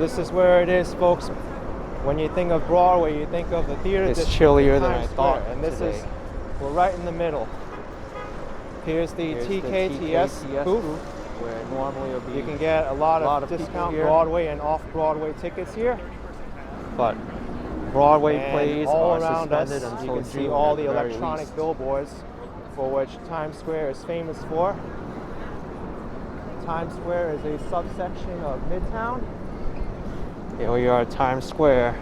this is where it is, folks. When you think of Broadway, you think of the theater. It's district chillier in than Times I thought Square, and this today. is, we're right in the middle. Here's the TKTS booth, where normally it'll be you can get a lot of discount Broadway and off-Broadway tickets here. But Broadway and plays all are around us, suspended until you can see June all at the very electronic least. billboards for which Times Square is famous for. Times Square is a subsection of Midtown. Here we are at Times Square.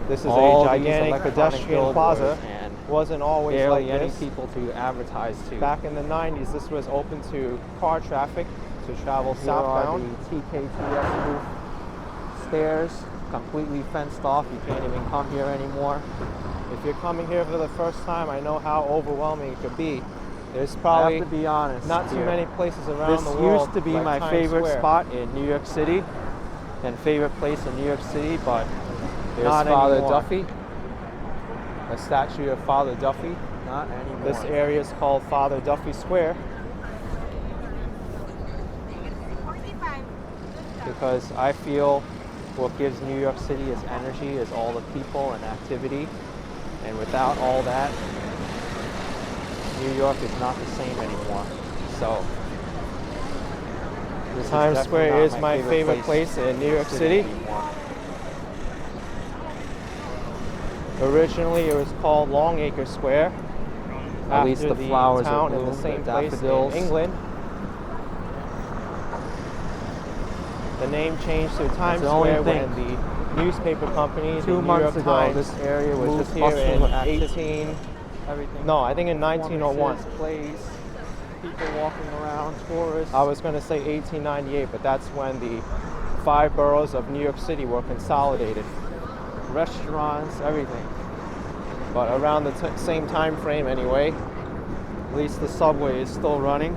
This is All a these gigantic electronic pedestrian plaza. billboards and Wasn't always barely like any this. people to advertise to. Back in the 90s, this was open to car traffic to travel Here are southbound. the TKTS booth stairs, completely fenced off. You can't even come here anymore. If you're coming here for the first time, I know how overwhelming it could be. There's I probably have to be honest. not too here. many places around This the world. used to be like my Times favorite Square. spot in New York City and favorite place in New York City, but There's not Father anymore. Duffy, a statue of Father Duffy. Not anymore. This area is called Father Duffy Square because I feel what gives New York City its energy is all the people and activity, and without all that, New York is not the same anymore. So This Times definitely Square not is my favorite place in New York City. anymore. Originally, it was called Longacre Square. At least after the flowers are town in the bloomed, same the place in daffodils. England. The name changed to Times the only Square when thing. the newspaper company, the 2 New months York ago, Times, this area was moved just here bustling in with activity. Everything. No, I think in 1901. Performances, plays, people walking around, tourists. I was going to say 1898, but that's when the 5 boroughs of New York City were consolidated. Restaurants, everything. But around the same time frame anyway. At least the subway is still running.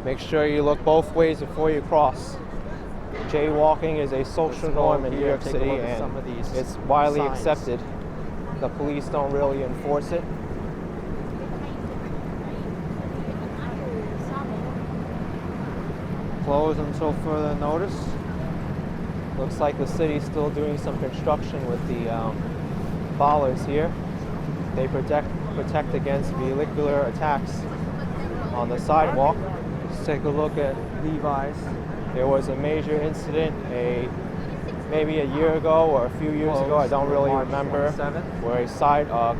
Make sure you look both ways before you cross. Jaywalking is a social norm in New York City, and some of these it's widely signs. accepted. The police don't really enforce it. Closed until further notice. Looks like the city's still doing some construction with the bollards here. They protect against vehicular attacks on the sidewalk. Let's take a look at Levi's. There was a major incident maybe a year ago or a few years ago, I don't really March remember, 27th. where a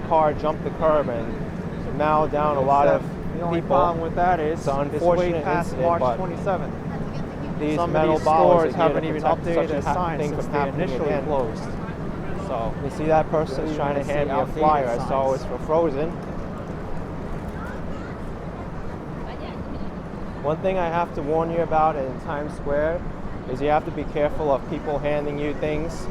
car jumped the curb and now down a lot of The only people. problem with that is It's an it's unfortunate way past incident, March but 27th. These Some of metal these bollards stores are here haven't to even protect updated such their a signs thing since from they happening initially again. closed. So You see that person's You're trying to gonna hand see me a flyer. I outdated saw it was signs. for Frozen. One thing I have to warn you about in Times Square is you have to be careful of people handing you things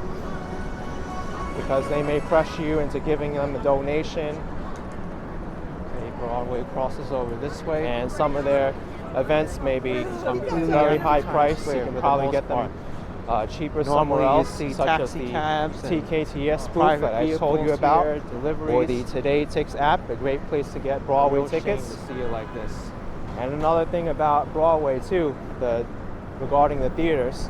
because they may pressure you into giving them a donation. okay, Broadway crosses over this way. And some of their events may be Completely very empty high Times price. Square You can for the probably most get them cheaper somewhere Normally else, you see such as taxi the cabs and TKTS booth private that I told you vehicles about, here, deliveries. or the Today Tix app, a great place to get Broadway Real shame tickets. to see it like this. And another thing about Broadway too, regarding the theaters,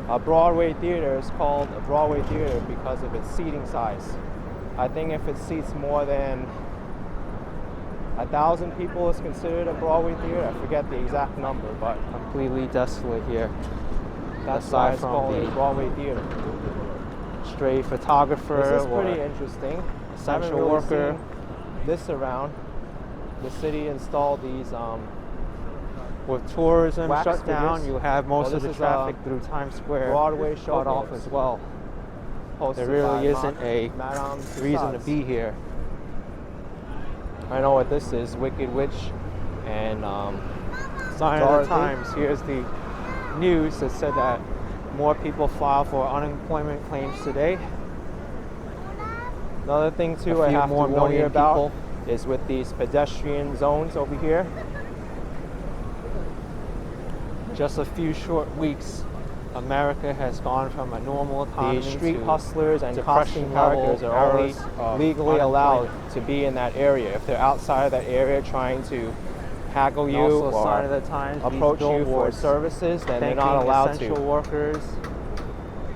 a Broadway theater is called a Broadway theater because of its seating size. I think if it seats more than 1,000 people is considered a Broadway theater. I forget the exact number, but Completely desolate here. that's Aside why it's from called the a Broadway theater. stray photographer This is or pretty interesting. essential Haven't really worker. seen this around. The city installed these with tourism wax shut down, figures. you have most Well, of the this is, traffic through Times Square Broadway shut off showcase. as well. posted There really by isn't a Madame reason to Tussauds. be here. I know what this is, Wicked Witch and Sign of Dorothy. the Times. Here's the news that said that more people filed for unemployment claims today. Another thing too A I few have to more warn you million about people. is with these pedestrian zones over here. Just a few short weeks America has gone from a normal economy The street to hustlers and costume depression level characters are only eras of legally allowed unemployment. to be in that area. If they're outside of that area trying to haggle And you also a sign of or the times, these approach you for billboards services, then they're thanking not allowed essential to. workers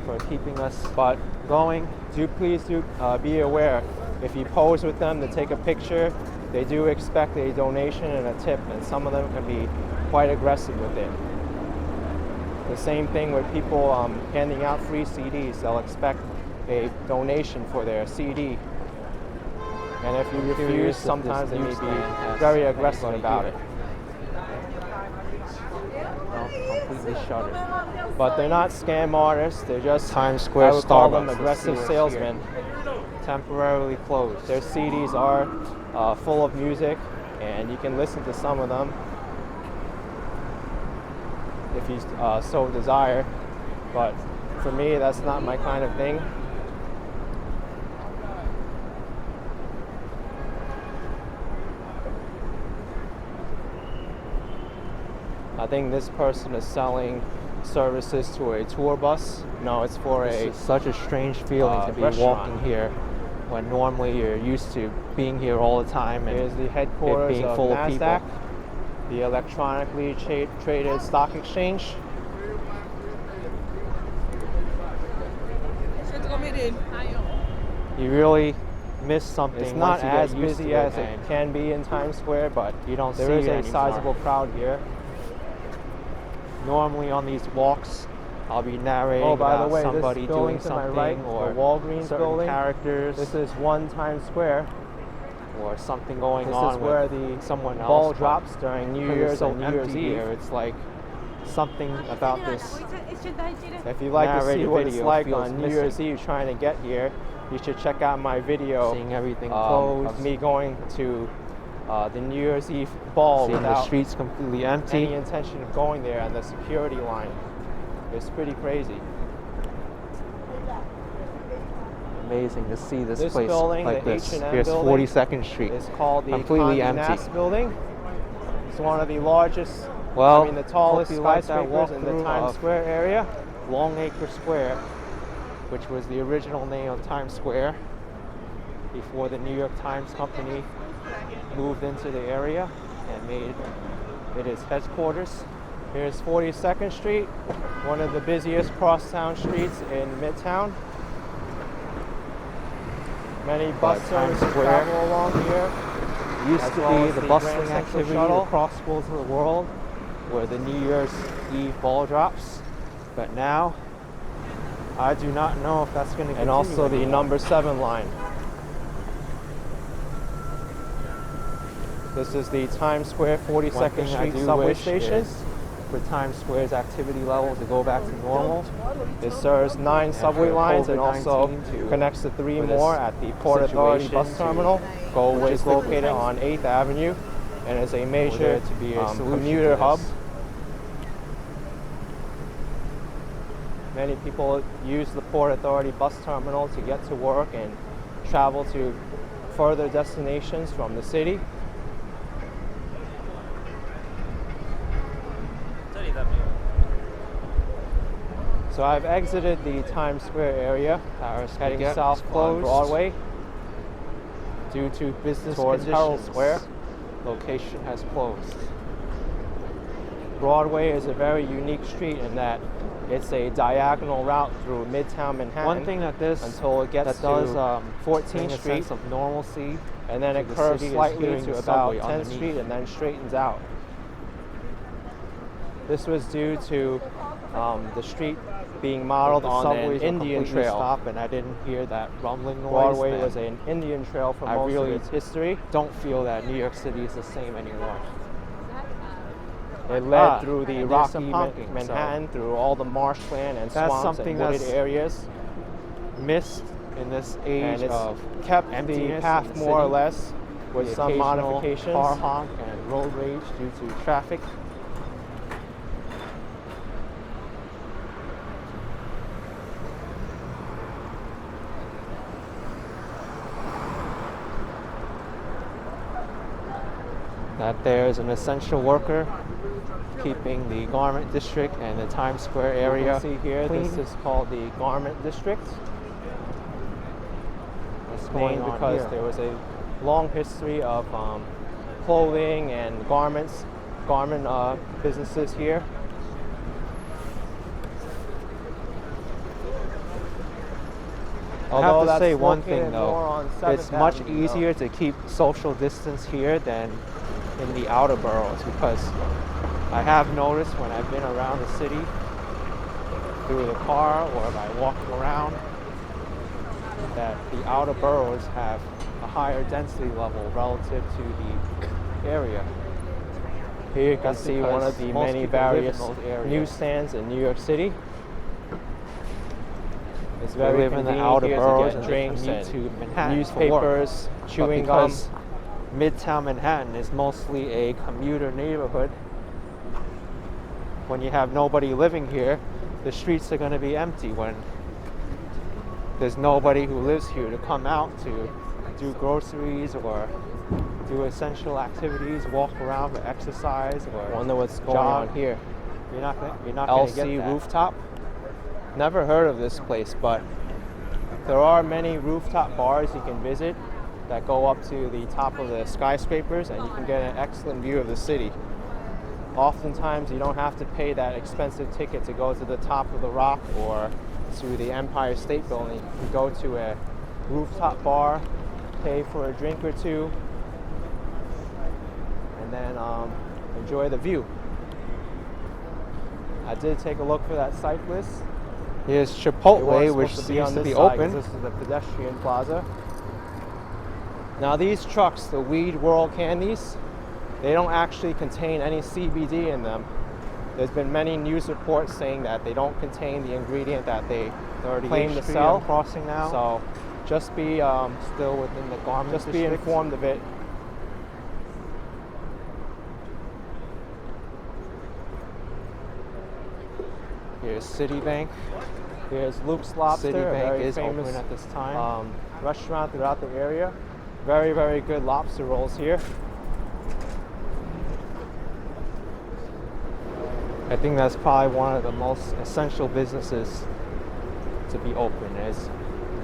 for keeping us But going. please be aware, if you pose with them to take a picture, they do expect a donation and a tip, and some of them can be quite aggressive with it. The same thing with people handing out free CDs. They'll expect a donation for their CD. And if you refuse, sometimes they may be very aggressive about it. Completely shuttered. But they're not scam artists. They're just Times Square I would call them Starbucks. Let's aggressive see what's salesmen. Temporarily closed. Their CDs are full of music, and you can listen to some of them if you so desire. But for me, that's not my kind of thing. I think this person is selling services to a tour bus. No, it's for It's such a strange feeling to be restaurant. walking here when normally you're used to being here all the time and Here's the headquarters being of full of NASDAQ, people. the electronically traded stock exchange. You really miss something. It's not once you get as used busy to as and it can be in Times Square, but you don't there see is it a anymore. sizable crowd here. Normally on these walks, I'll be narrating Oh, by about the way, somebody this building doing to my something right, or the Walgreens certain building, characters this is one Times Square. or something going This on is where with the someone else. ball but drops during New because Year's it's so and New Year's empty Eve. here, it's like something about this If you'd like to see narrated what it's video like feels on New Year's missing. Eve trying to get here, you should check out my video seeing everything of closed, me going to the New Year's Eve ball seeing the without streets completely any empty. intention of going there, and the security line. It's pretty crazy. Amazing to see this place building, like the this. H&M Here's building, 42nd Street. It's called the Completely Condé empty. Nast building. It's one of the largest, Well, the tallest hope you like that skyscrapers in the walkthrough Times of Square area. Longacre Square, which was the original name of Times Square before the New York Times Company moved into the area and made it its headquarters. Here's 42nd Street, one of the busiest crosstown streets in Midtown. Many bus Times services Square travel along here. Used as to well be as the the bustling Grand Central activity Shuttle. across schools of the world where the New Year's Eve ball drops. But now, I do not know if that's going to continue. And also the anymore. number 7 line. This is the Times Square One 42nd thing I Street do subway wish station. is for Times Square's activity level to go back to normal. It serves 9 subway for lines and also COVID-19 to- connects to 3 for this more at the Port Authority bus situation to terminal, go which away is quickly. located on 8th Avenue and is a major there to be a solution commuter to hub. this. Many people use the Port Authority bus terminal to get to work and travel to further destinations from the city. So I've exited the Times Square area, heading Baguette south is on closed. Broadway due to business Towards Herald conditions. Square, location has closed. Broadway is a very unique street in that it's a diagonal route through Midtown Manhattan. One thing that this until it gets that does to 14th bring a Street, sense of normalcy, and then to it the curves city is slightly hearing to the about subway 10th underneath. Street and then straightens out. This was due to the street being modeled the on an subways were Indian completely trail. stopped, and I didn't hear that rumbling noise. Broadway then was an Indian trail for I most really of its history. don't feel that New York City is the same anymore. It led and through the there's rocky some honking, Manhattan, through all the marshland and That's swamps something and wooded that's areas, Missed in this age and it's of kept the emptiness path in the more or city, less with the some occasional modifications. car honk and road rage due to traffic. That there's an essential worker keeping the Garment District and the Times Square area You can see here, clean. this is called the Garment District. What's going Named on because here? there was a long history of clothing and garment businesses here. I have to that's say one located thing more though, on 7th it's much Avenue, easier to keep social distance here than in the outer boroughs, because I have noticed when I've been around the city through the car or by walking around that the outer boroughs have a higher density level relative to the area. Here you can That's see one of because the most many people live in various those areas. newsstands in New York City. It's They very live in the convenient outer here boroughs to and get they drinks commute and to Manhattan for work. newspapers, But chewing gum. because Midtown Manhattan is mostly a commuter neighborhood, when you have nobody living here, the streets are going to be empty when there's nobody who lives here to come out to do groceries or do essential activities, walk around for exercise or Wonder what's going jog. on here. You're not going to get LC that. Rooftop. Never heard of this place, but there are many rooftop bars you can visit that go up to the top of the skyscrapers, and you can get an excellent view of the city. Oftentimes you don't have to pay that expensive ticket to go to the top of the Rock or to the Empire State Building. You go to a rooftop bar, pay for a drink or two, and then enjoy the view. I did take a look for that cyclist. Here's It was Chipotle, which supposed seems on to this be side, 'cause open. This is the pedestrian plaza. Now these trucks, the Weed World candies, they don't actually contain any CBD in them. There's been many news reports saying that they don't contain the ingredient that they claim to Street sell. I'm crossing now. So just be Still within the Garment just be District. informed of it. Here's Citibank. Here's Luke's Lobster, a Citibank very is famous open at this time. restaurant throughout the area. Very, very good lobster rolls here. I think that's probably one of the most essential businesses to be open is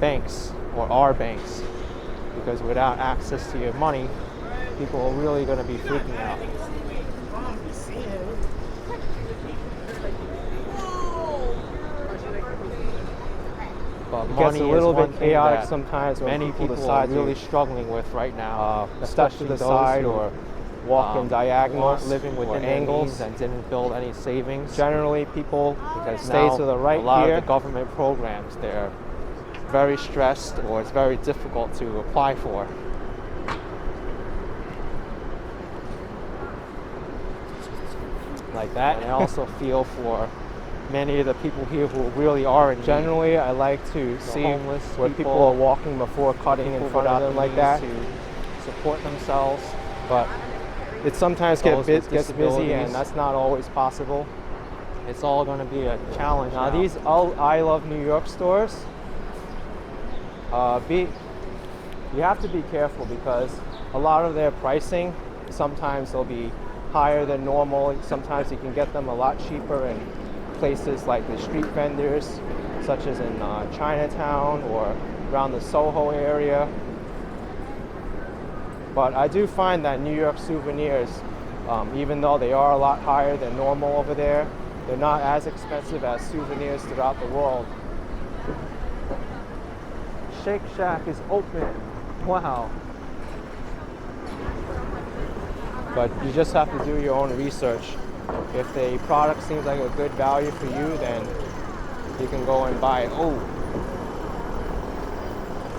banks or our banks, because without access to your money, people are really going to be freaking out. But It money gets a little is one bit thing chaotic that sometimes when many people people decide are really to struggling with right now, step to especially the those side who, or walk in diagonals, weren't living or within their angles. means and didn't build any savings. Generally, people Because stay now to the right a lot here. of the government programs, they're very stressed or it's very difficult to apply for. Like that. And I also feel for many of the people here who really are in need. Generally, I like to see homeless where people people, are walking before cutting in people front of without them the like means that. to support themselves. But it sometimes Those with gets busy, disabilities. and that's not always possible. It's all going to be a challenge Now now. these I Love New York stores, you have to be careful because a lot of their pricing, sometimes they'll be higher than normal. Sometimes you can get them a lot cheaper in places like the street vendors, such as in Chinatown or around the Soho area. But I do find that New York souvenirs, even though they are a lot higher than normal over there, they're not as expensive as souvenirs throughout the world. Shake Shack is open. Wow. But you just have to do your own research. If the product seems like a good value for you, then you can go and buy it. Oh.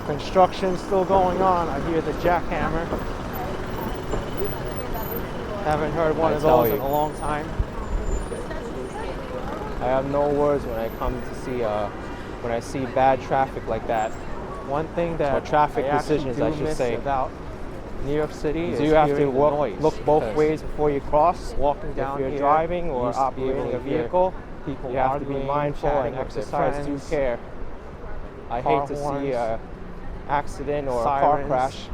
Construction still going on. I hear the jackhammer. Haven't heard one I of tell those you. in a long time. I have no words when I come to see when I see bad traffic like that. One thing that Or traffic I actually decisions, do I should miss say. about New York City is So you have to hearing the noise, look both because ways before you cross. walking If down you're here, driving you or used to be able operating to a hear vehicle, people you have to be arguing, mindful chatting and with their exercise due friends, care. I car hate to see horns, an accident or a car sirens. crash.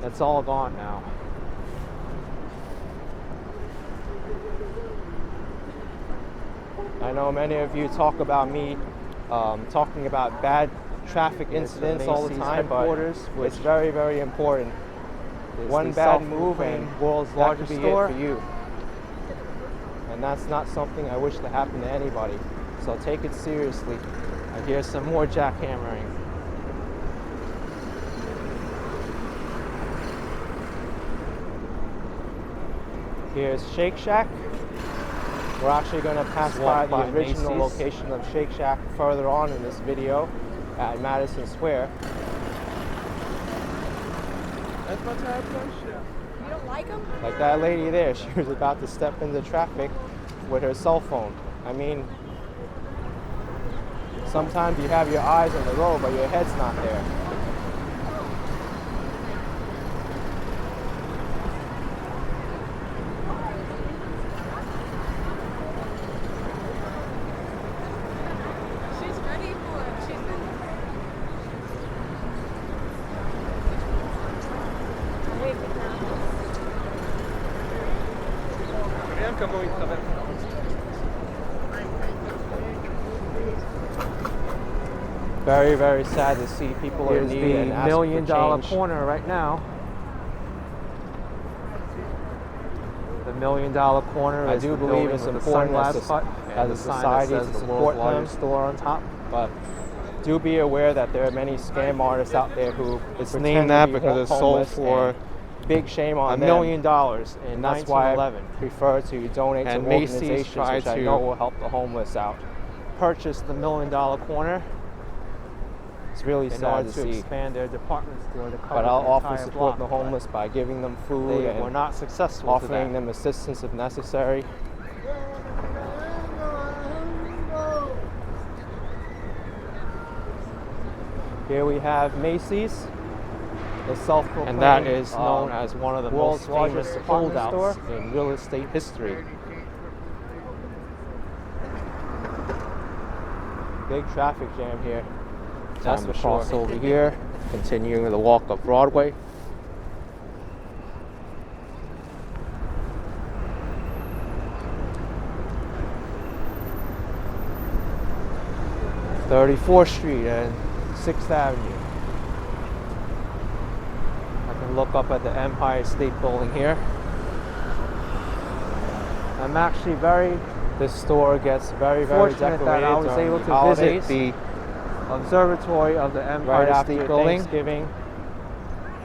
That's all gone now. I know many of you talk about me talking about bad traffic incidents all the Macy's time, but headquarters, it's very, very important. One bad move and world's that largest could be store it for you. And that's not something I wish to happen to anybody. So take it seriously. I hear some more jackhammering. Here's Shake Shack. We're actually going to pass by the original Macy's. location of Shake Shack further on in this video at Madison Square. You don't like them? Like that lady there, she was about to step into traffic with her cell phone. I mean, sometimes you have your eyes on the road, but your head's not there. She's ready for it. She's been. Very, very sad to see people Here's in the need and asking for million-dollar change. corner right now. The million-dollar corner I is do the believe building it's with the important sunglass as hut a and the sign that society says to the support world's them. largest store on top. But do be aware that there are many scam artists out there who It's pretend named to that be because it's sold homeless, for and big shame on $1 them. million in And that's why I 1911. prefer to donate And to Macy's organizations tried which I to know will help the homeless out. Purchase the million-dollar corner It's really in sad order to to see. expand their department store to cover But I'll the offer entire support block, the homeless by giving them but food they and were not successful to offering that. them assistance if necessary. Here we have Macy's, the self-proclaimed And that is known as one of the world's most famous largest department holdouts store. in real estate history. Big traffic jam here. That's Time for to sure. cross over here, continuing the walk up Broadway. (34th Street and 6th Avenue. I can look up at the Empire State Building here. I'm actually very This store gets very, very fortunate decorated that I was during able the to holidays. visit the observatory of the Empire Right after State Building Thanksgiving,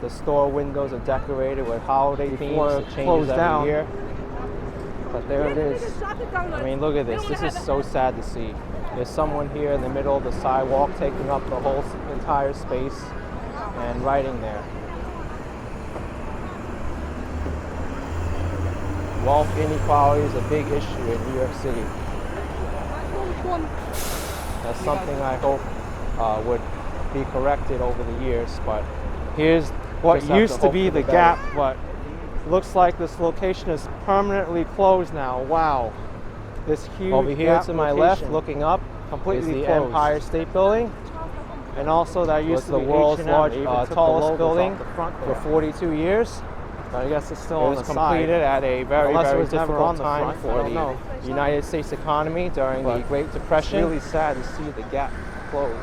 the store windows are decorated with holiday Before themes. it It changes closed every down. year. But there it is. I mean, look at this. This is so sad to see. There's someone here in the middle of the sidewalk taking up the whole entire space and writing there. Wealth inequality is a big issue in New York City. That's something I hope would be corrected over the years, but Here's what Just have to used to hope be for the the better. Gap, but looks like this location is permanently closed now. Wow. This huge over here Gap to my left, location, looking up, completely is the closed. Empire State Building. And also that used Was to the be world's H&M. large, They even took the tallest logos building off the front for there. 42 years. But I guess it's still It on was the completed side. at a very, Unless it very was never on difficult the time front, I for don't know. the United States economy during the But Great It's Depression. really sad to see the Gap closed.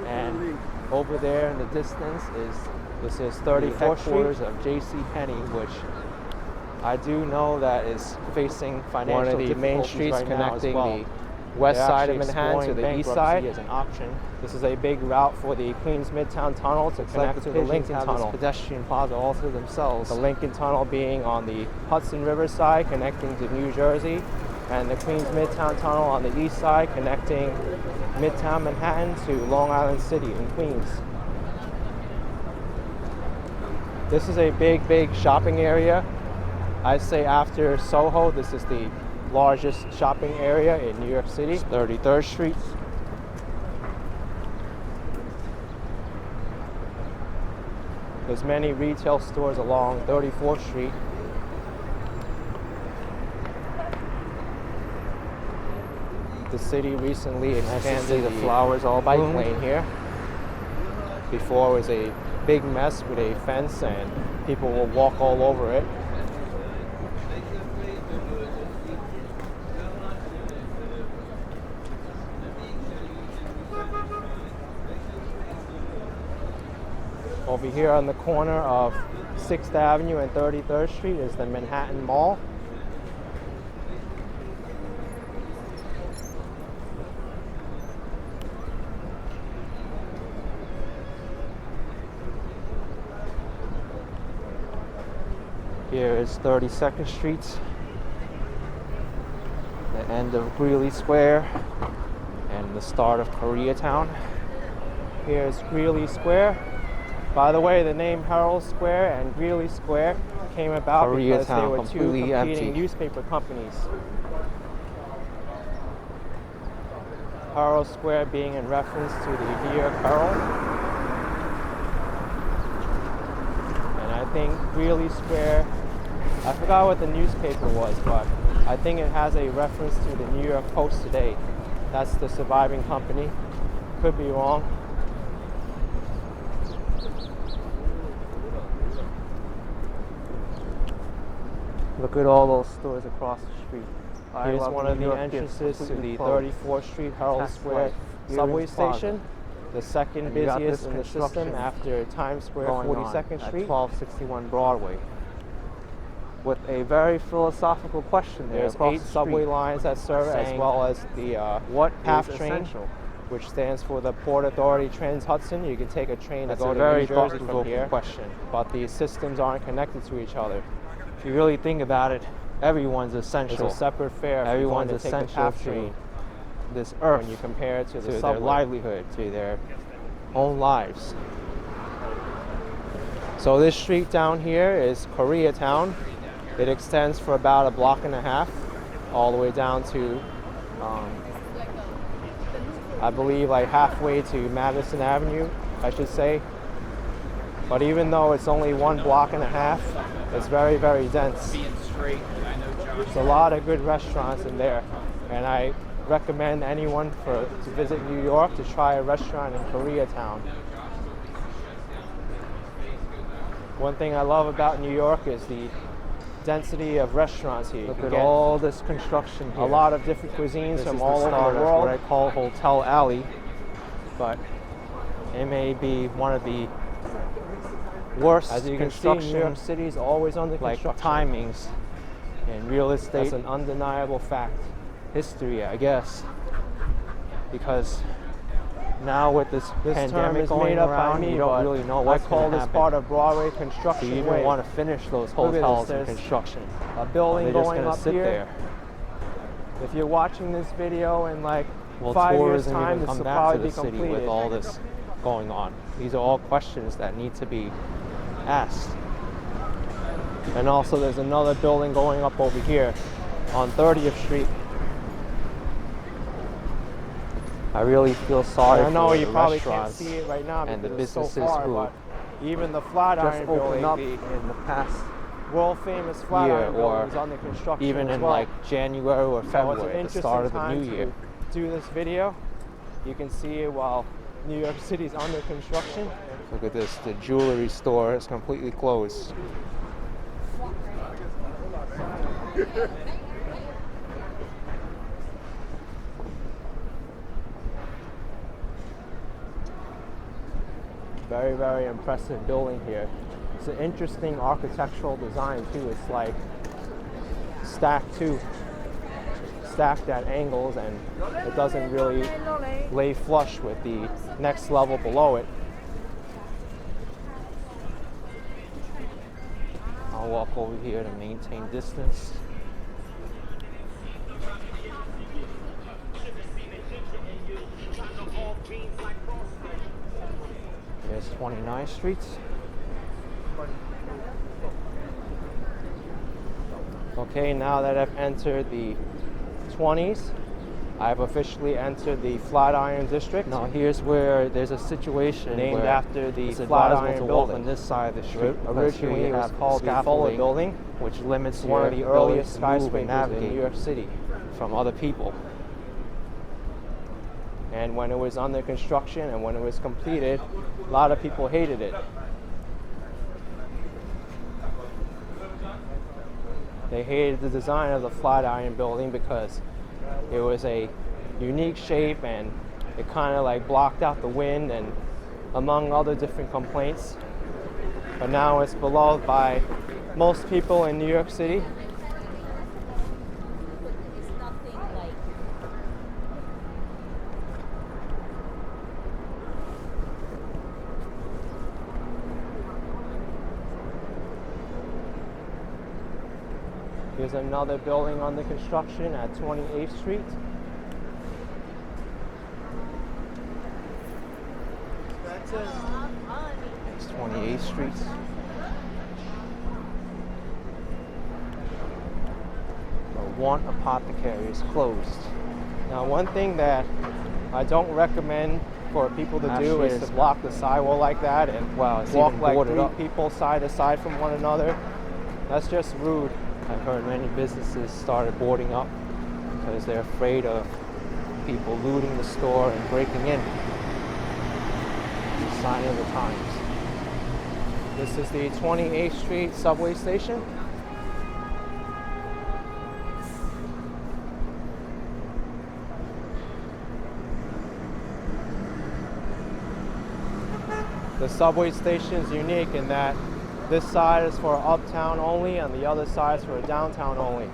And over there in the distance is This is the 34th Street. headquarters of J.C. Penney, which I do know that is facing Financial one of the main difficulties streets right now as connecting well. the west They're side of actually Manhattan to exploring the east bankruptcy side. as an option. This is a big route for the Queens Midtown Tunnel to It's like connect the to the pigeons Lincoln have Tunnel. this pedestrian plaza all to themselves. The Lincoln Tunnel being on the Hudson River side connecting to New Jersey, and the Queens Midtown Tunnel on the east side connecting Midtown Manhattan to Long Island City in Queens. This is a big, big shopping area. I'd say after Soho, this is the largest shopping area in New York City. 33rd Street. There's many retail stores along 34th Street. The city recently Nice to see expanded the the flowers all bike bloomed. lane here. Before it was a big mess with a fence and people will walk all over it. Over here on the corner of 6th Avenue and 33rd Street is the Manhattan Mall. Here is 32nd Street, the end of Greeley Square, and the start of Koreatown. Here's Greeley Square. By the way, the name Herald Square and Greeley Square came about because they were two competing newspaper companies. Herald Square being in reference to the New York Herald. And I think Greeley Square, I forgot what the newspaper was, but I think it has a reference to the New York Post today. That's the surviving company. Could be wrong. Look at all those stores across the street. Here's one of the entrances to the 34th Street Herald Square subway station, the second busiest in the system after Times Square 42nd Street. 1261 Broadway. With a very philosophical question there. There's 8 subway lines that serve, as well as the half train, which stands for the Port Authority Trans-Hudson. You can take a train to go to New Jersey from here, but the systems aren't connected to each other. If you really think about it, everyone's essential. It's a separate fare. Everyone's essential to this earth when you compare it to their livelihood, to their own lives. So this street down here is Koreatown. It extends for about a block and a half, all the way down to, I believe, like halfway to Madison Avenue, I should say. But even though it's only 1 block and a half, it's very, very dense. There's a lot of good restaurants in there, and I recommend anyone to visit New York to try a restaurant in Koreatown. One thing I love about New York is the density of restaurants here. Look at all this construction here. A lot of different cuisines from all over the world. What I call Hotel Alley, but it may be one of the worst. As you can see, New York City is always under construction. Like timings and real estate. That's an undeniable fact. History, I guess, because now with this pandemic going around, you don't really know what's going to happen. I call this part of Broadway construction. Do you even want to finish those hotels in construction? A building going up here. If you're watching this video in like 5 years' time, this will probably be completed. With all this going on, these are all questions that need to be asked. And also, there's another building going up over here on 30th Street. I really feel sorry for the restaurants. I know you probably can't see it right now and the businesses so far, but even the Flatiron Building up in the past world famous Flatiron Building is under construction. Even in like January or February, at the start of the new year. Do this video. You can see it while New York City's under construction. Look at this, the jewelry store is completely closed. Very, very impressive building here. It's an interesting architectural design too. It's like stacked at angles, and it doesn't really lay flush with the next level below it. I'll walk over here to maintain distance. There's 29th Street. Okay, now that I've entered the 20s, I've officially entered the Flatiron District. Now here's where there's a situation named after the Flatiron Building on this side of the street. Originally it was called the Flatiron Building, which limits one of the earliest skyscrapers in New York City from other people. And when it was under construction and when it was completed, a lot of people hated it. They hated the design of the Flatiron Building because it was a unique shape and it kind of like blocked out the wind, and among other different complaints. but now it's beloved by most people in New York City. It's nothing like. Here's another building under construction at 28th Street. It's 28th Street. The One Apothecary is closed. Now, one thing that I don't recommend for people to do is to block the sidewalk like that and walk like three people side to side from one another. That's just rude. I've heard many businesses started boarding up because they're afraid of people looting the store and breaking in. It's a sign of the times. This is the 28th Street subway station. The subway station is unique in that this side is for uptown only and the other side is for downtown only.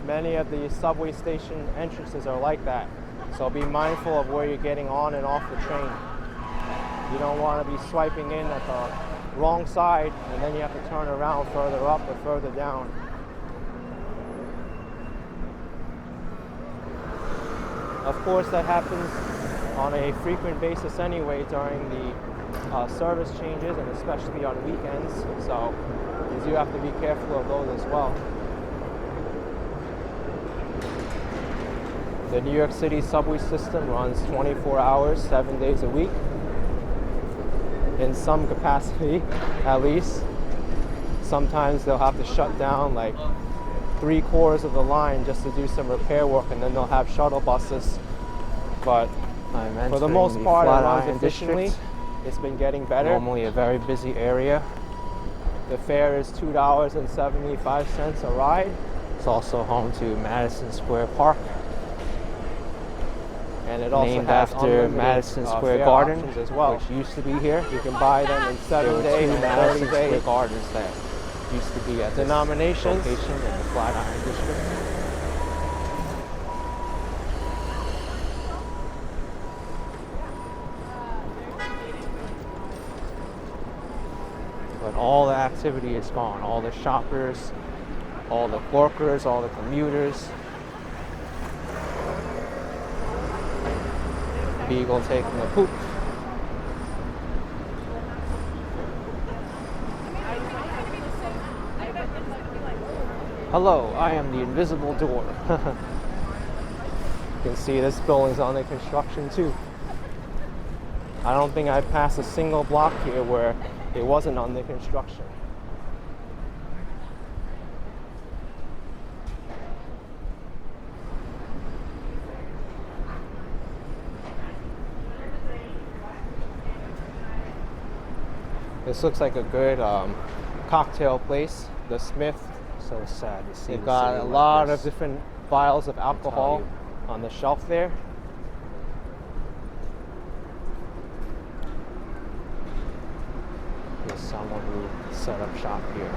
Many of the subway station entrances are like that. So be mindful of where you're getting on and off the train. You don't want to be swiping in at the wrong side and then you have to turn around further up or further down. Of course, that happens on a frequent basis anyway during the service changes and especially on weekends, so you do have to be careful of those as well. The New York City subway system runs 24 hours, 7 days a week, in some capacity at least. Sometimes they'll have to shut down like 3/4 of the line just to do some repair work, and then they'll have shuttle buses. But for the most part, it runs efficiently. It's been getting better. Normally a very busy area. The fare is $2.75 a ride. It's also home to Madison Square Park. And it also Named has after Madison Square fare Garden, options as well, which used to be here. You can buy them in There were 7-day two and Madison 30-day Square Gardens that used to be at this denominations. location in the Flatiron District. But all the activity is gone. All the shoppers, all the workers, all the commuters. Beagle taking a poop. Hello, I am the invisible door. You can see this building's under construction too. I don't think I've passed a single block here where it wasn't under construction. This looks like a good cocktail place, the Smith. So sad to see. They've got a lot of different vials of alcohol on the shelf there. There's someone who set up shop here.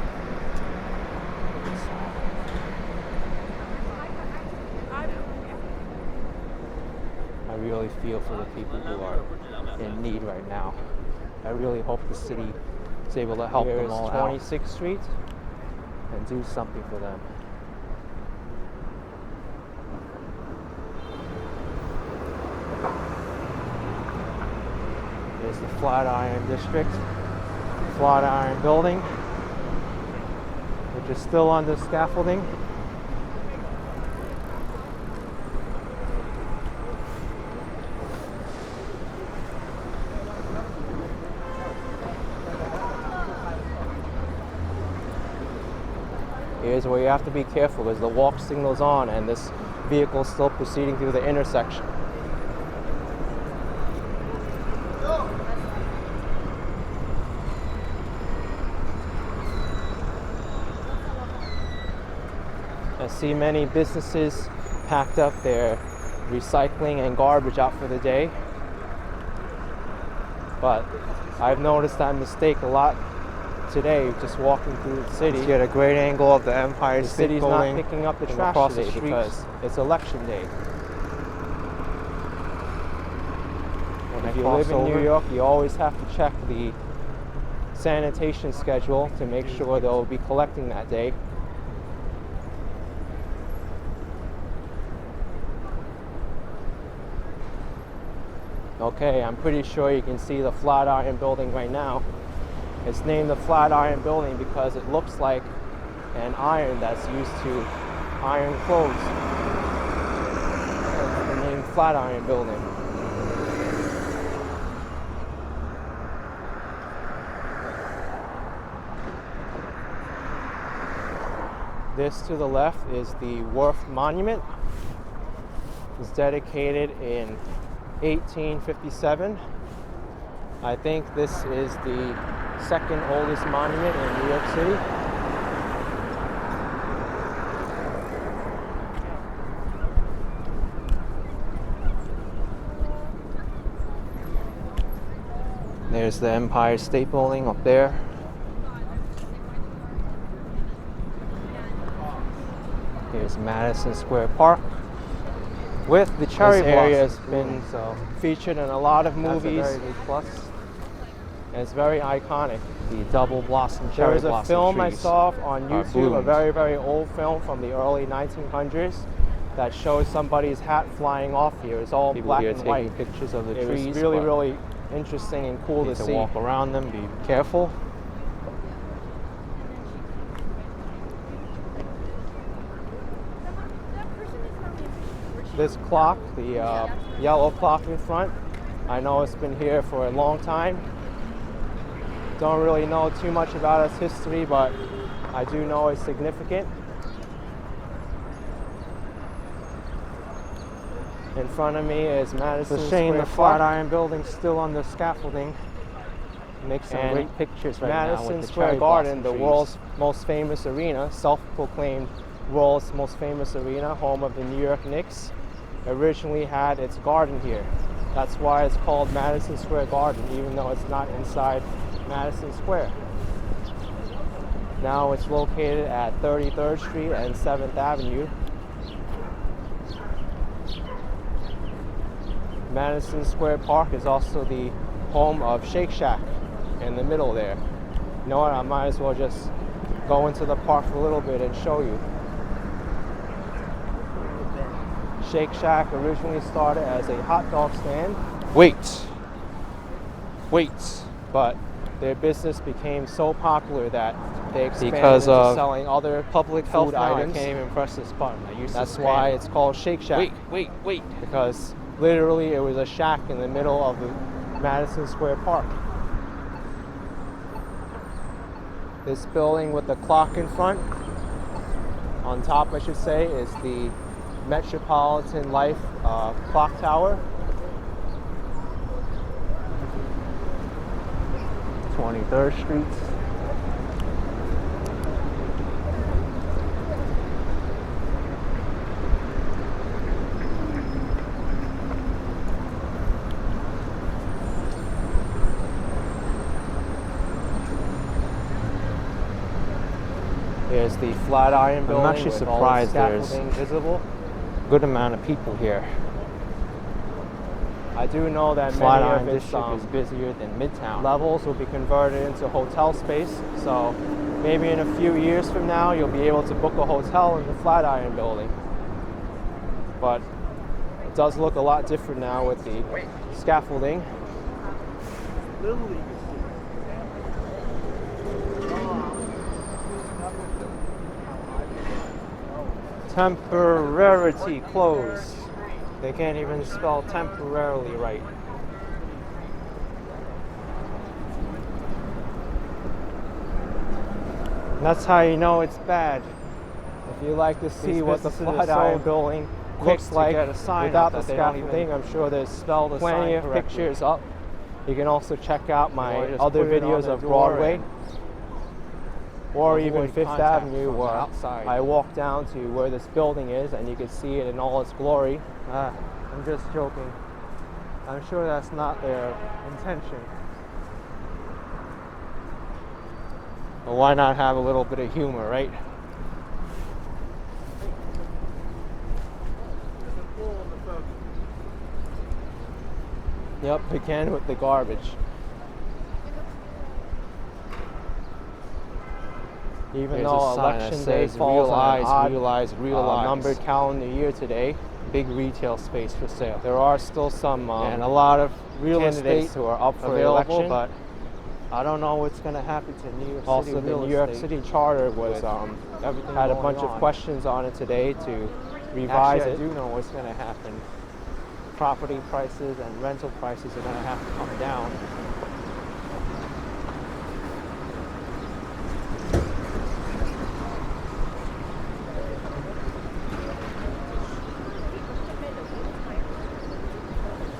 I really feel for the people who are in need right now. I really hope the city is able to help them all out 26th Street. and do something for them. There's the Flatiron District, Flatiron Building, which is still under scaffolding. Here's where you have to be careful as the walk signal's on and this vehicle is still proceeding through the intersection. I see many businesses packed up their recycling and garbage out for the day. But I've noticed that mistake a lot today, just walking through the city. You get a great angle of the Empire The State city's Building. not picking up the from trash across the today street. because it's election day. When If I you cross live in over, New York, you always have to check the sanitation schedule to make sure they'll be collecting that day. Okay, I'm pretty sure you can see the Flatiron Building right now. It's named the Flatiron Building because it looks like an iron that's used to iron clothes. That's the name Flatiron Building. This to the left is the Worth Monument. It's dedicated in 1857. I think this is the second oldest monument in New York City. There's the Empire State Building up there. Here's Madison Square Park. with the cherry This area has blossoms been blooming, so featured in a lot of that's a movies, very big plus. and it's very iconic. The double blossom There cherry was a blossom film I trees saw on are YouTube, a bloomed. very, very old film from the early 1900s that shows somebody's hat flying off here. It's all People black here and taking white. pictures of the It trees. was really, but really interesting and cool you to need see. walk around them, be careful. This clock, the yellow clock in front, I know it's been here for a long time. Don't really know too much about its history, but I do know it's significant. In front of me is Madison It's a shame Square the Park. Flatiron Building's still under scaffolding. Make some And great pictures right now Madison with the Square cherry Garden, blossom the trees. world's most famous arena, self-proclaimed world's most famous arena, home of the New York Knicks, originally had its garden here. That's why it's called Madison Square Garden, even though it's not inside Madison Square. Now it's located at 33rd Street and 7th Avenue. Madison Square Park is also the home of Shake Shack in the middle there. You know what, I might as well just go into the park for a little bit and show you. Shake Shack originally started as a hot dog stand, Wait. but their business became so popular that they expanded Because into of selling other Public health food now, items. I can't even press this button. I used That's to why spam. it's called Shake Shack. Wait. Because literally it was a shack in the middle of the Madison Square Park. This building with the clock in front, on top I should say, is the Metropolitan Life clock tower. 23rd Street. There's the Flatiron Building. actually with all the surprised there's- scaffolding visible. Good amount of people here. I do know that Flatiron many of its District is busier than Midtown. levels will be converted into hotel space. So maybe in a few years from now, you'll be able to book a hotel in the Flatiron Building. But it does look a lot different now with the scaffolding. Temporarily closed. They can't even spell temporarily right. And that's how you know it's bad. If you like to see what the businesses are Flatiron so Building quick looks to like get a sign without up the that they don't even scaffolding, I'm sure there's spell the plenty sign of correctly. pictures up. You can also check out my Or just other put it on videos the of door Broadway, and or avoid even Fifth contact Avenue, from the where outside. I walk down to where this building is, and you can see it in all its glory. I'm just joking. I'm sure that's not their intention. But why not have a little bit of humor, right? Yep, again with the garbage. Even There's though a sign that election day says, falls on an odd, realize. numbered calendar year today, Big retail space for sale. there are still some And a lot of real candidates estate who are up for available, election. but I don't know what's going to happen to New York City Also, the real New York estate City Charter was with everything had a going bunch of on. questions on it today to revise Actually, it. I do know what's going to happen. Property prices and rental prices are going to have to come down.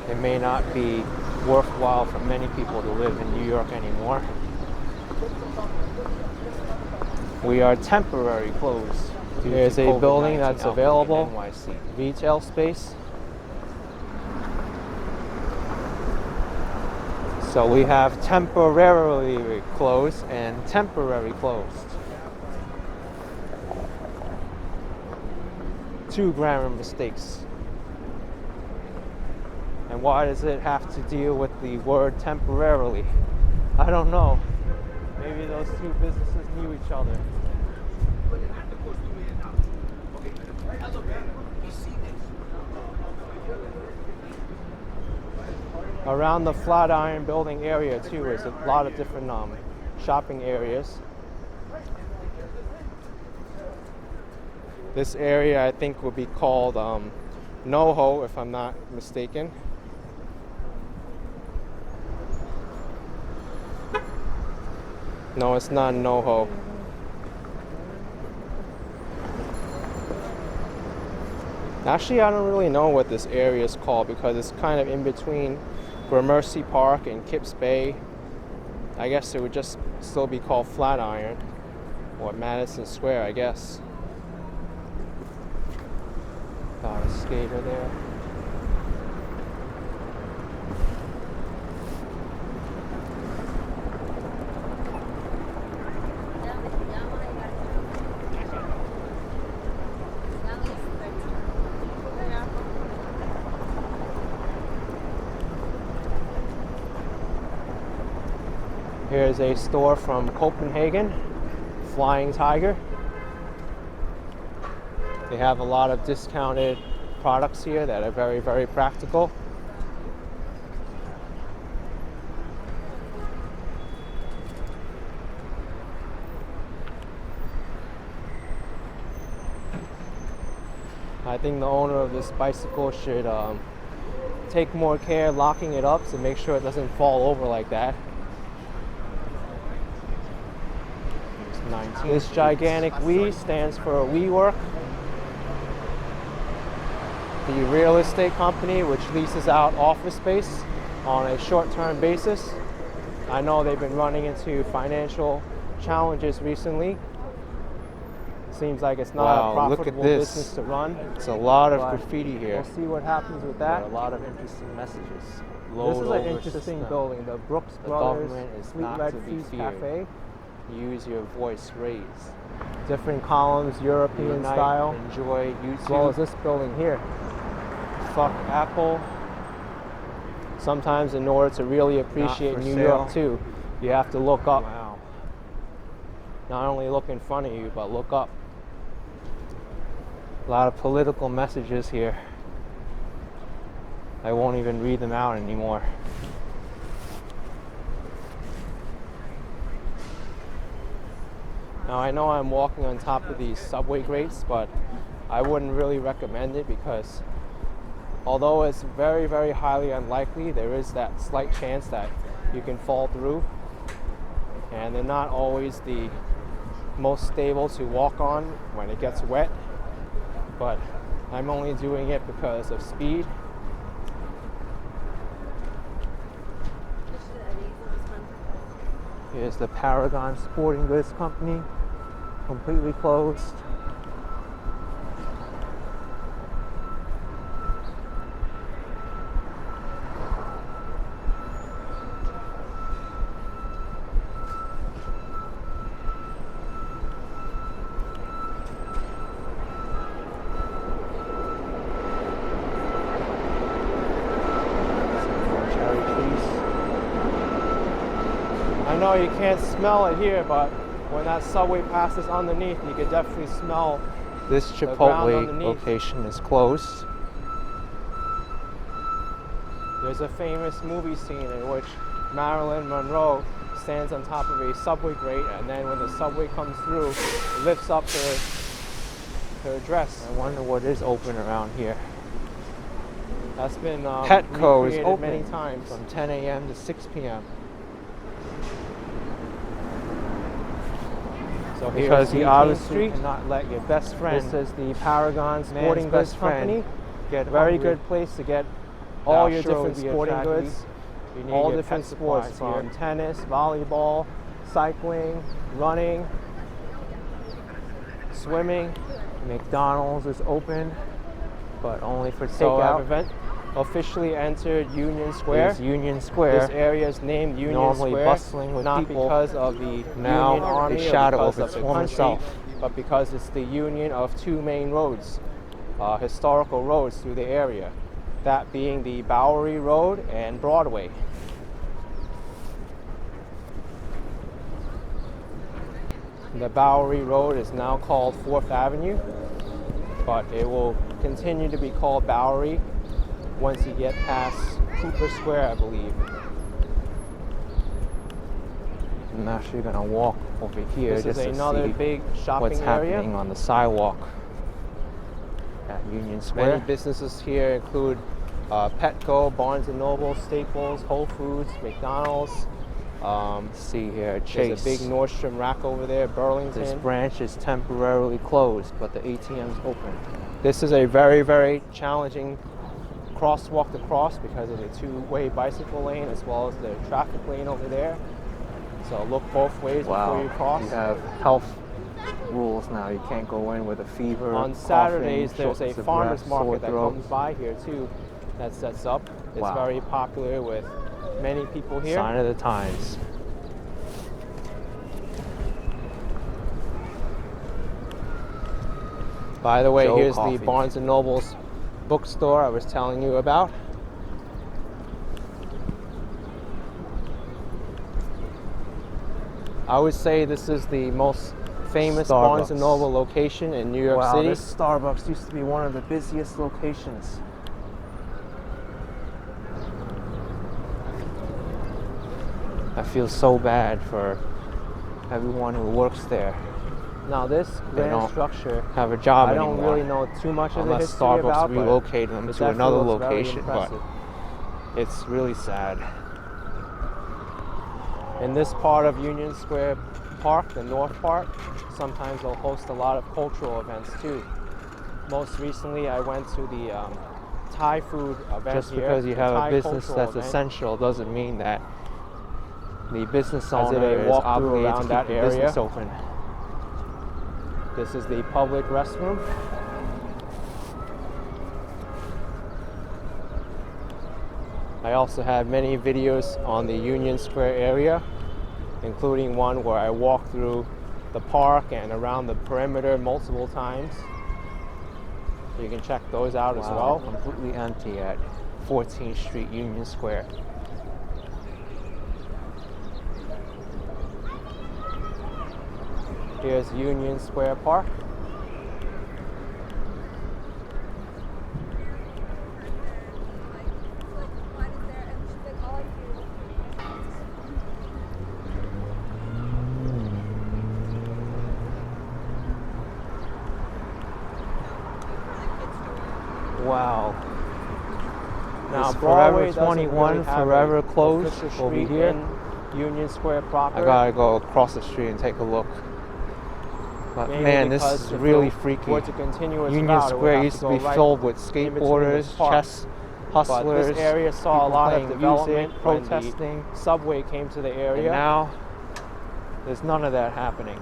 It may not be worthwhile for many people to live in New York anymore. We are temporarily closed. There's a building that's outbreak in available, NYC. retail space. So we have temporarily closed and temporary closed. Two grammar mistakes. And why does it have to deal with the word temporarily? I don't know. Maybe those two businesses knew each other. Around the Flatiron Building area too is a lot of different shopping areas. This area I think would be called NoHo if I'm not mistaken. No, it's not NoHo. Actually, I don't really know what this area is called because it's kind of in between Gramercy Park and Kips Bay. I guess it would just still be called Flatiron or Madison Square, I guess. Got a skater there. Here's a store from Copenhagen, Flying Tiger. They have a lot of discounted products here that are very, very practical. I think the owner of this bicycle should take more care locking it up to make sure it doesn't fall over like that. This gigantic We stands for WeWork, the real estate company which leases out office space on a short-term basis. I know they've been running into financial challenges recently. Seems like it's not a profitable business to run. It's a lot of graffiti here. We'll see what happens with that. But a lot of interesting messages. This is an interesting building, the Brooks Brothers government is Fleet not Red to be Feast feared. Cafe. Use your voice raised. Different columns, European Unite, style, enjoy as well as YouTube. this building here. Fuck Apple. Sometimes in order to really appreciate for New sale. York too, you have to look up. Wow. Not only look in front of you, but look up. A lot of political messages here. I won't even read them out anymore. Now I know I'm walking on top of these subway grates, but I wouldn't really recommend it because although it's very, very highly unlikely, there is that slight chance that you can fall through. And they're not always the most stable to walk on when it gets wet. But I'm only doing it because of speed. Here's the Paragon Sporting Goods Company, completely closed. know, you can't smell it here, but when that subway passes underneath, you could definitely smell This the ground Chipotle underneath. location is closed. There's a famous movie scene in which Marilyn Monroe stands on top of a subway grate, and then when the subway comes through, it lifts up her dress. I wonder what is open around here. That's been Petco is recreated open many times. from 10 a.m. to 6 p.m. So because here's you 18th obviously Street. cannot let your best friend, This is the Paragon Sporting man's Goods best friend, Company. get Very hungry. good place to get all your That'll different surely be a sporting tragedy. goods. You need All your different pet sports, supplies from here. tennis, volleyball, cycling, running, swimming. McDonald's is open, but only for So takeout. event officially entered Union Square. Is Union Square. This area is named Union Normally Square, bustling with not people, because of the now Union Army a or shadow because of its the former country, self. but because it's the union of two main roads, historical roads through the area, that being the Bowery Road and Broadway. The Bowery Road is now called 4th Avenue, but it will continue to be called Bowery once you get past Cooper Square, I believe. I'm actually gonna walk over here This just is to another see big shopping what's area. happening on the sidewalk at Union Many Square. businesses here include Petco, Barnes & Noble, Staples, Whole Foods, McDonald's. See here, There's Chase. a big Nordstrom rack over there, Burlington. This branch is temporarily closed, but the ATM's open. This is a very, very challenging crosswalk to cross because of the two-way bicycle lane as well as the traffic lane over there. So look both ways before you cross. You have health rules now. You can't go in with a fever. On coughing, Saturdays, there's a shortness of farmer's breath, sore market that throat. comes by here too that sets up. It's Wow. very popular with many people here. Sign of the times. By the way, Joe here's Coffee. the Barnes & Noble's bookstore I was telling you about. I would say this is the most famous Barnes & Starbucks. Noble location in New York Wow, City. this Starbucks used to be one of the busiest locations. I feel so bad for everyone who works there. Now this They grand don't structure, have a job I don't anymore, really know too much of the unless history Starbucks about, but relocated them it to another definitely looks very location. But impressive. it's really sad. In this part of Union Square Park, the north part, sometimes they'll host a lot of cultural events too. Most recently, I went to the Thai food event Just here. because you the have a Thai business cultural that's event. essential doesn't mean that the business I did owner a is walkthrough obligated around to that keep the area. business open. This is the public restroom. I also have many videos on the Union Square area, including one where I walked through the park and around the perimeter multiple times. You can check those out as Wow, well. completely empty at 14th Street, Union Square. Here's Union Square Park. Wow. Now This Broadway Forever doesn't 21 really have forever a closed official over street here. in Union Square proper. I gotta go across the street and take a look. But Mainly man, this because is if really it freaky. were to continue its Union route, it would Square have used to go be right filled with in between skateboarders, this park. chess But hustlers, this area saw a people lot of playing development music, when the protesting, subway came to the and area. now there's none of that happening.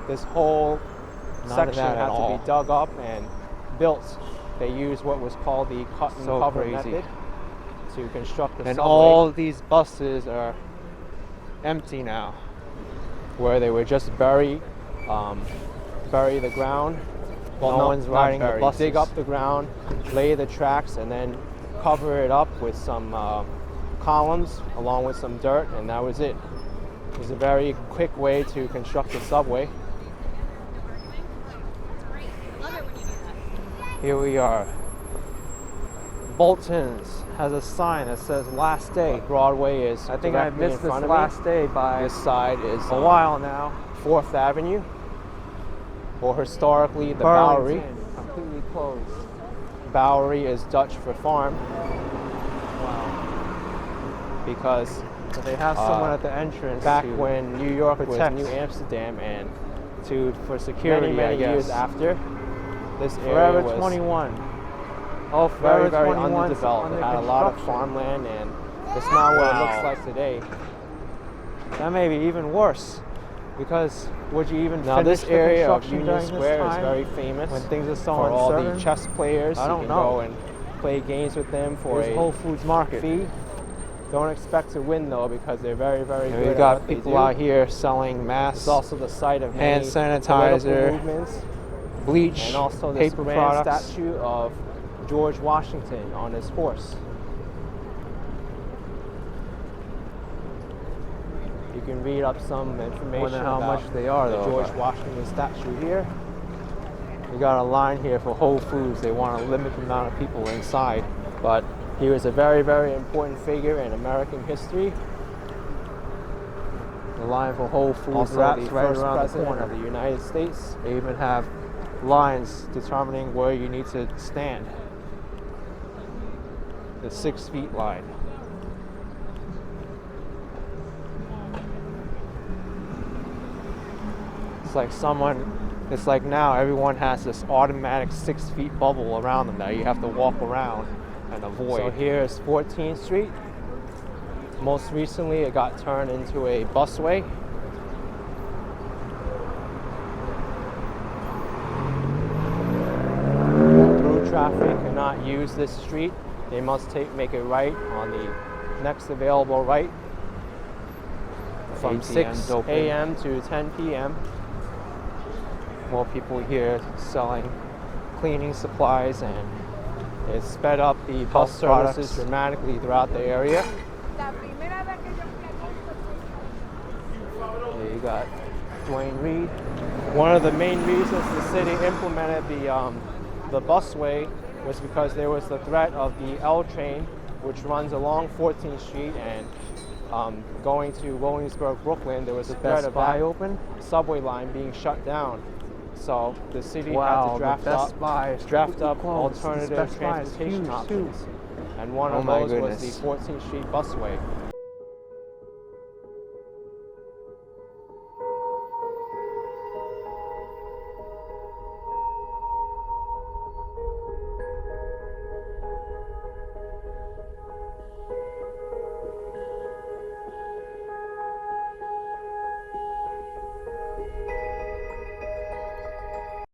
This whole None of section that at had to all. be dug up and built. They used what was called the cut and So cover crazy. method to construct the And subway, all these buses are empty now. where they would just bury the ground. Well, No one's not riding the bury, buses. Dig up the ground, lay the tracks, and then cover it up with some columns along with some dirt, and that was it. It was a very quick way to construct the subway. Here we are. Bolton's has a sign that says last day. Broadway is I think I directly in missed this front of last me. day by This side is a while now. 4th Avenue, or historically the Bowery. Burlington, completely closed. Bowery is Dutch for farm Wow. because So they have someone at the entrance back to when New York protect. was New Amsterdam, and for security, many I guess. years after, this Forever area was 21. Oh, very, Forever very 21 's underdeveloped. under It had a lot of construction. farmland, and it's not what it Wow. looks like today. That may be even worse, because would you even Now, finish this the area of construction Union during Square this is time very famous when things are so for all uncertain? the chess players. I You don't can know. go and play games with them for Here's a Whole Foods Market. fee. Don't expect to win though, because they're very, very And good we at got what they people do. out here selling masks, It's also the site of many hand political sanitizer, movements, bleach, and also this paper grand products. statue of George Washington on his horse. You can read up some information Wonder how about much they are, the though, George but- Washington statue here. We got a line here for Whole Foods. They want to limit the amount of people inside. But he was a very, very important figure in American history. The line for Whole Foods Also, wraps the right first around the president corner. of the United States. They even have lines determining where you need to stand. The 6 feet line. It's like now everyone has this automatic 6 feet bubble around them that you have to walk around and avoid. So here is 14th Street. Most recently, it got turned into a busway. Through traffic cannot use this street. They must make a right on the next available right from 8 p.m. 6 open. a.m. to 10 p.m. More people here selling cleaning supplies and It sped up the bus Health services products. dramatically throughout the area. La primera vez que yo fui a Costco, here you got Dwayne Reed. One of the main reasons the city implemented the busway was because there was the threat of the L train, which runs along 14th Street and going to Williamsburg, Brooklyn. There was a threat Best of Buy that open. subway line being shut down. So the city had Wow, to the draft Best up, Buy is draft up completely closed. This alternative Best Buy is transportation huge, options. too. And one Oh of my those was goodness. the 14th Street busway.